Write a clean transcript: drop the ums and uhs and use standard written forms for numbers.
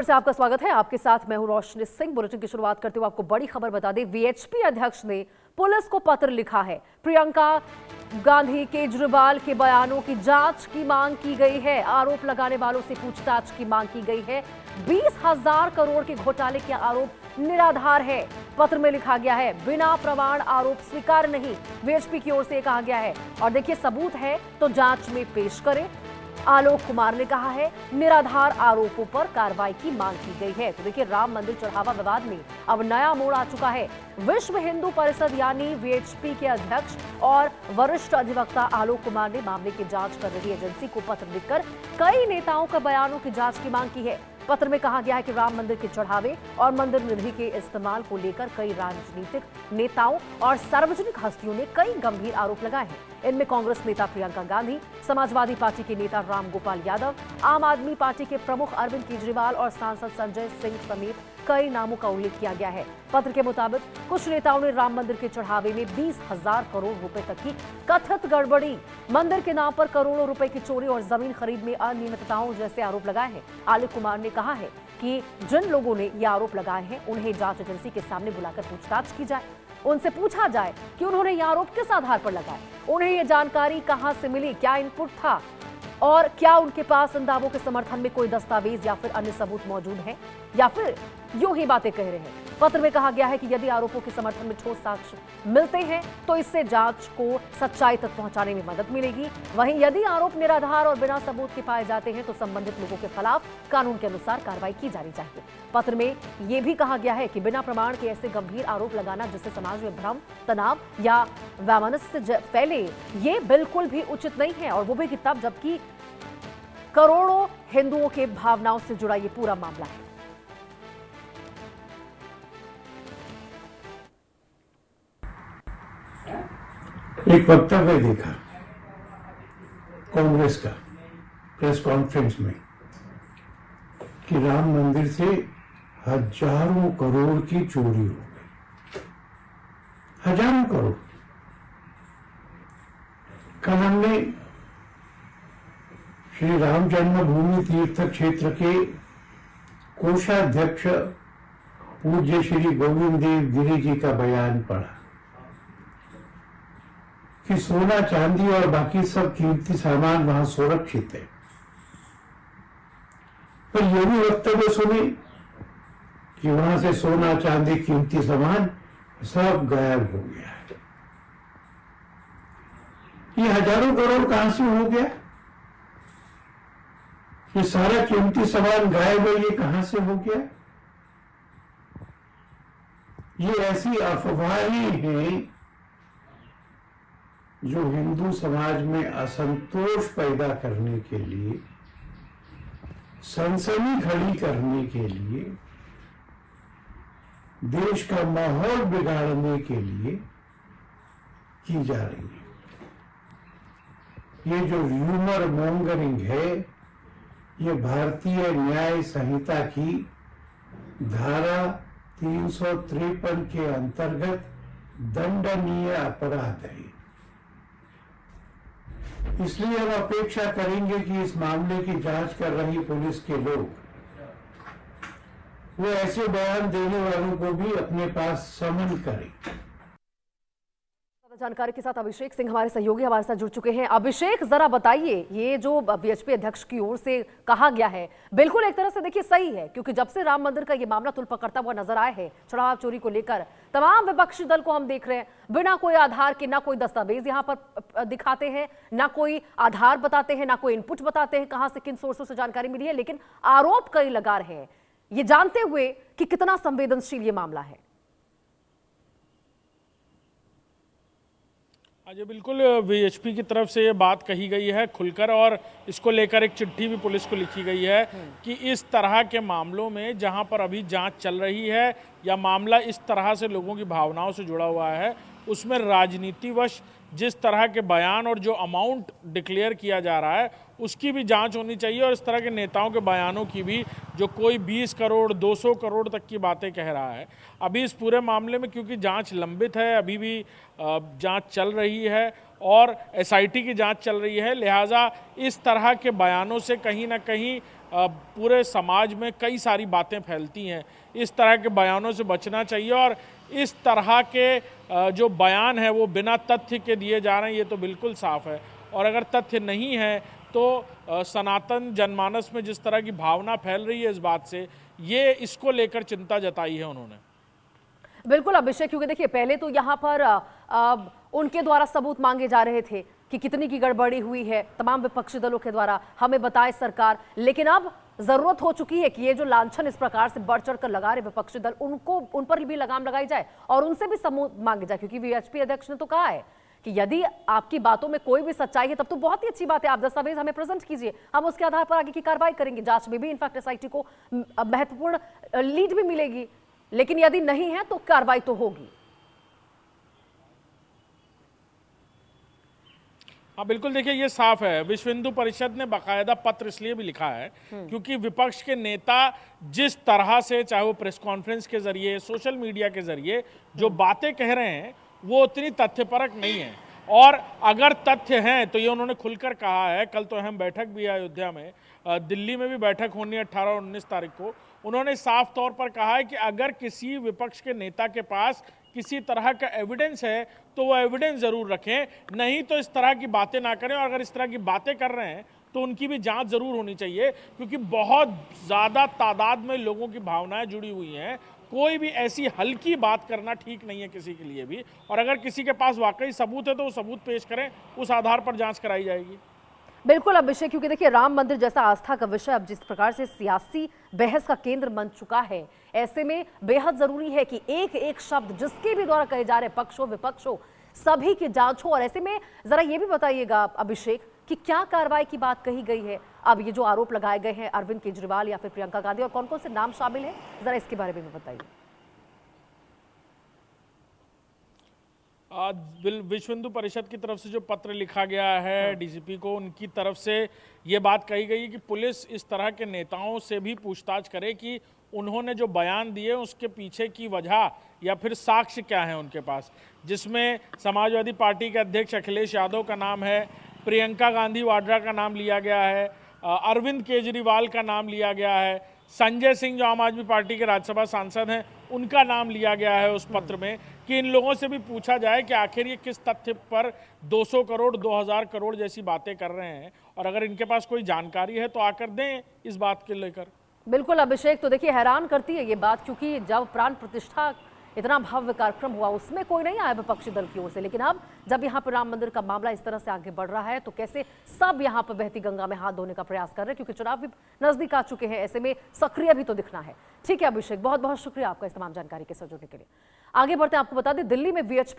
से आपका स्वागत है। आपके साथ मैं हूं रोशनी सिंह। बुलेटिन की शुरुआत करते हुए आपको बड़ी खबर बता दें, वीएचपी अध्यक्ष ने पुलिस को पत्र लिखा है। प्रियंका गांधी केजरीवाल के बयानों की जांच की मांग की गई है। आरोप लगाने वालों से पूछताछ की मांग की गई है। 20,000 करोड़ के घोटाले के आरोप निराधार है। पत्र में लिखा गया है, बिना प्रमाण आरोप स्वीकार नहीं, वीएचपी की ओर से कहा गया है। और देखिए, सबूत है तो जांच में पेश करें। आलोक कुमार ने कहा है, निराधार आरोपों पर कार्रवाई की मांग की गई है। तो देखिए, राम मंदिर चढ़ावा विवाद में अब नया मोड़ आ चुका है। विश्व हिंदू परिषद यानी वीएचपी के अध्यक्ष और वरिष्ठ अधिवक्ता आलोक कुमार ने मामले की जांच कर रही एजेंसी को पत्र लिखकर कई नेताओं का बयानों की जांच की मांग की है। पत्र में कहा गया है कि राम मंदिर के चढ़ावे और मंदिर निधि के इस्तेमाल को लेकर कई राजनीतिक नेताओं और सार्वजनिक हस्तियों ने कई गंभीर आरोप लगाए हैं। इनमें कांग्रेस नेता प्रियंका गांधी, समाजवादी पार्टी के नेता राम गोपाल यादव, आम आदमी पार्टी के प्रमुख अरविंद केजरीवाल और सांसद संजय सिंह समेत कई नामों का उल्लेख किया गया है। पत्र के मुताबिक कुछ नेताओं ने राम मंदिर के चढ़ावे में 20,000 करोड़ रुपए तक की कथित गड़बड़ी, मंदिर के नाम पर करोड़ों रुपए की चोरी और जमीन खरीद में अनियमितताओं जैसे आरोप लगाए हैं। आलोक कुमार ने कहा है कि जिन लोगों ने ये आरोप लगाए हैं उन्हें जांच एजेंसी के सामने बुलाकर पूछताछ की जाए। उनसे पूछा जाए कि उन्होंने ये आरोप किस आधार पर लगाए, उन्हें ये जानकारी कहां से मिली, क्या इनपुट था और क्या उनके पास इन दावों के समर्थन में कोई दस्तावेज या फिर अन्य सबूत मौजूद है या फिर यूं ही बातें कह रहे हैं। पत्र में कहा गया है कि यदि आरोपों के समर्थन में ठोस साक्ष्य मिलते हैं तो इससे जांच को सच्चाई तक पहुंचाने में मदद मिलेगी। वहीं यदि आरोप निराधार और बिना सबूत के पाए जाते हैं तो संबंधित लोगों के खिलाफ कानून के अनुसार कार्रवाई की जानी चाहिए। पत्र में यह भी कहा गया है कि बिना प्रमाण के ऐसे गंभीर आरोप लगाना जिससे समाज में भ्रम, तनाव या वैमनस्य फैले, ये बिल्कुल भी उचित नहीं है। और वो भी तब जबकि करोड़ों हिंदुओं के भावनाओं से जुड़ा ये पूरा मामला है। एक वक्तव्य देखा कांग्रेस का प्रेस कॉन्फ्रेंस में कि राम मंदिर से हजारों करोड़ की चोरी हो गई। हजारों करोड़। कल हमने श्री राम जन्मभूमि तीर्थ क्षेत्र के कोषाध्यक्ष पूज्य श्री गोविंद देव गिरी जी का बयान पढ़ा कि सोना चांदी और बाकी सब कीमती सामान वहां सुरक्षित है। पर यह भी वक्तव्य सुने कि वहां से सोना चांदी कीमती सामान सब गायब हो गया है। ये हजारों करोड़ कहां से हो गया? ये सारा कीमती सामान गायब है, ये कहां से हो गया? ये ऐसी अफवाहें हैं जो हिंदू समाज में असंतोष पैदा करने के लिए, सनसनी खड़ी करने के लिए, देश का माहौल बिगाड़ने के लिए की जा रही है। ये जो र्यूमर मॉन्गरिंग है, ये भारतीय न्याय संहिता की धारा 353 के अंतर्गत दंडनीय अपराध है। इसलिए हम अपेक्षा करेंगे कि इस मामले की जांच कर रही पुलिस के लोग वो ऐसे बयान देने वालों को भी अपने पास समन करें। जानकारी के साथ अभिषेक सिंह हमारे सहयोगी हमारे साथ जुड़ चुके हैं। अभिषेक, जरा बताइए, ये जो वीएचपी अध्यक्ष की ओर से कहा गया है, बिल्कुल एक तरह से देखिए सही है, क्योंकि जब से राम मंदिर का ये मामला तुल पकड़ता हुआ नजर आया है, चढ़ावा चोरी को लेकर तमाम विपक्षी दल को हम देख रहे हैं, बिना कोई आधार के, ना कोई दस्तावेज यहाँ पर दिखाते हैं, ना कोई आधार बताते हैं, ना कोई इनपुट बताते हैं कहां से किन सोर्सों से जानकारी मिली है, लेकिन आरोप कई लगा रहे हैं, ये जानते हुए कि कितना संवेदनशील ये मामला है। जी बिल्कुल, वीएचपी की तरफ से ये बात कही गई है खुलकर, और इसको लेकर एक चिट्ठी भी पुलिस को लिखी गई है कि इस तरह के मामलों में जहां पर अभी जांच चल रही है या मामला इस तरह से लोगों की भावनाओं से जुड़ा हुआ है, उसमें राजनीतिवश जिस तरह के बयान और जो अमाउंट डिक्लेयर किया जा रहा है उसकी भी जांच होनी चाहिए, और इस तरह के नेताओं के बयानों की भी, जो कोई 20 करोड़ 200 करोड़ तक की बातें कह रहा है। अभी इस पूरे मामले में क्योंकि जांच लंबित है, अभी भी जांच चल रही है और एसआईटी की जांच चल रही है, लिहाजा इस तरह के बयानों से कहीं ना कहीं पूरे समाज में कई सारी बातें फैलती हैं। इस तरह के बयानों से बचना चाहिए और इस तरह के जो बयान है वो बिना तथ्य के दिए जा रहे हैं, ये तो बिल्कुल साफ है। और अगर तथ्य नहीं है तो सनातन जनमानस में जिस तरह की भावना फैल रही है इस बात से, ये इसको लेकर चिंता जताई है उन्होंने। बिल्कुल अभिषेक, क्योंकि देखिए पहले तो यहाँ पर उनके द्वारा सबूत मांगे जा रहे थे कि कितनी की गड़बड़ी हुई है तमाम विपक्षी दलों के द्वारा, हमें बताए सरकार। लेकिन अब जरूरत हो चुकी है कि ये जो लांछन इस प्रकार से बढ़ चढ़ कर लगा रहे विपक्षी दल, उन पर भी लगाम लगाई जाए और उनसे भी सबूत मांगे जाए। क्योंकि वीएचपी अध्यक्ष ने तो कहा है कि यदि आपकी बातों में कोई भी सच्चाई है तब तो बहुत ही अच्छी बात है, आप दस्तावेज हमें प्रेजेंट कीजिए, हम उसके आधार पर आगे की कार्रवाई करेंगे। जांच में भी इनफैक्ट एसआईटी को महत्वपूर्ण लीड भी मिलेगी। लेकिन यदि नहीं है तो कार्रवाई तो होगी। हाँ बिल्कुल, देखिए ये साफ है। विश्व हिंदू परिषद ने बाकायदा पत्र इसलिए भी लिखा है क्योंकि विपक्ष के नेता जिस तरह से, चाहे वो प्रेस कॉन्फ्रेंस के जरिए, सोशल मीडिया के जरिए जो बातें कह रहे हैं वो उतनी तथ्यपरक नहीं है। और अगर तथ्य हैं तो ये उन्होंने खुलकर कहा है। कल तो अहम बैठक भी है अयोध्या में, दिल्ली में भी बैठक होनी है 18 और 19 तारीख को। उन्होंने साफ तौर पर कहा है कि अगर किसी विपक्ष के नेता के पास किसी तरह का एविडेंस है तो वो एविडेंस जरूर रखें, नहीं तो इस तरह की बातें ना करें। और अगर इस तरह की बातें कर रहे हैं तो उनकी भी जांच जरूर होनी चाहिए, क्योंकि बहुत ज़्यादा तादाद में लोगों की भावनाएं जुड़ी हुई हैं। कोई भी ऐसी हल्की बात करना ठीक नहीं है किसी के लिए भी। और अगर किसी के पास वाकई सबूत है तो वो सबूत पेश करें, उस आधार पर जांच कराई जाएगी। बिल्कुल अभिषेक, क्योंकि देखिए राम मंदिर जैसा आस्था का विषय अब जिस प्रकार से सियासी बहस का केंद्र बन चुका है, ऐसे में बेहद जरूरी है कि एक एक शब्द जिसके भी द्वारा कहे जा रहे पक्ष हो विपक्ष हो, सभी की जांच हो। और ऐसे में जरा ये भी बताइएगा अभिषेक कि क्या कार्रवाई की बात कही गई है। अब ये जो आरोप लगाए गए हैं अरविंद केजरीवाल या फिर प्रियंका गांधी, और कौन कौन से नाम शामिल है, जरा इसके बारे में भी बताइए। आज विश्व हिंदू परिषद की तरफ से जो पत्र लिखा गया है डीजीपी को, उनकी तरफ से ये बात कही गई है कि पुलिस इस तरह के नेताओं से भी पूछताछ करे कि उन्होंने जो बयान दिए उसके पीछे की वजह या फिर साक्ष्य क्या है उनके पास, जिसमें समाजवादी पार्टी के अध्यक्ष अखिलेश यादव का नाम है, प्रियंका गांधी वाड्रा का नाम लिया गया है, अरविंद केजरीवाल का नाम लिया गया है, संजय सिंह जो आम आदमी पार्टी के राज्यसभा सांसद हैं उनका नाम लिया गया है उस पत्र में, कि इन लोगों से भी पूछा जाए कि आखिर ये किस तथ्य पर 200 करोड़ 2000 करोड़ जैसी बातें कर रहे हैं, और अगर इनके पास कोई जानकारी है तो आकर दें इस बात के लेकर। बिल्कुल अभिषेक, तो देखिए हैरान करती है ये बात, क्योंकि जब प्राण प्रतिष्ठा इतना भव्य कार्यक्रम हुआ उसमें कोई नहीं आया विपक्षी दल की ओर से, लेकिन अब जब यहाँ पर राम मंदिर का मामला इस तरह से आगे बढ़ रहा है तो कैसे सब यहाँ पर बहती गंगा में हाथ धोने का प्रयास कर रहे हैं, क्योंकि चुनाव भी नजदीक आ चुके हैं। ऐसे में सक्रिय भी तो दिखना है। ठीक है अभिषेक, बहुत बहुत शुक्रिया आपका इस तमाम जानकारी के साथ जुड़ने के लिए। आगे बढ़ते हैं, आपको बता दें दिल्ली में वीएचपी